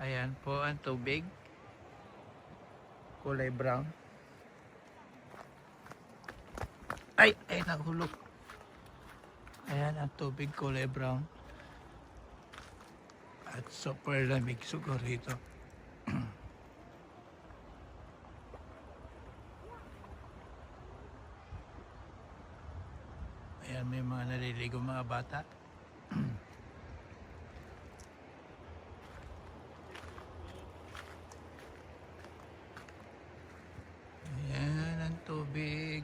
Ayan po ang tubig. Kulay brown. Ay, nahulog. Ayan ang tubig, kulay brown. At super lamig siguro rito. Ayan, may mga naliligo mga bata. Ayan ang tubig.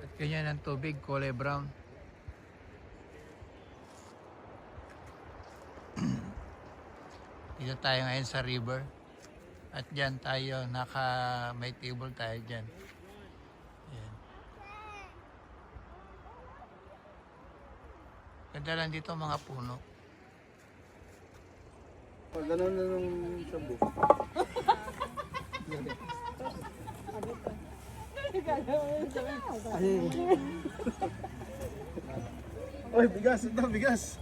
At ganyan ang tubig, kulay brown. Dito tayo ngayon sa river. At dyan tayo, may table tayo dyan. Ayan. Ganda lang dito mga puno. Ganun na nung sabu. Oy, bigas, ito bigas.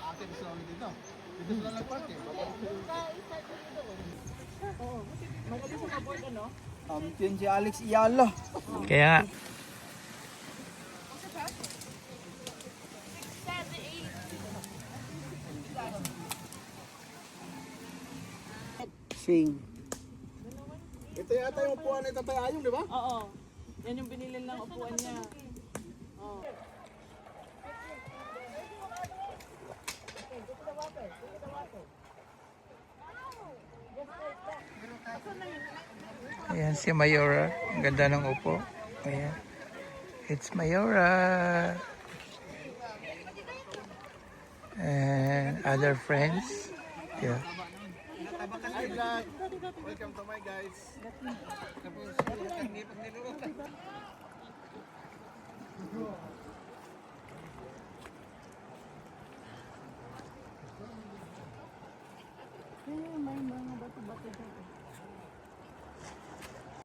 Ate, gusto namin dito. Dito sila nag-party. Yun si Alex Iyala. Kaya nga. Sing. Ito yata yung upuan ni Tatay Ayong, di ba? Oo. Yan yung binili ng upuan niya. Oo. Ayan si Mayora. Ang ganda ng upo. Ayan. It's Mayora. And other friends. Yeah. Hi vlog. Welcome to my guys. Tapos,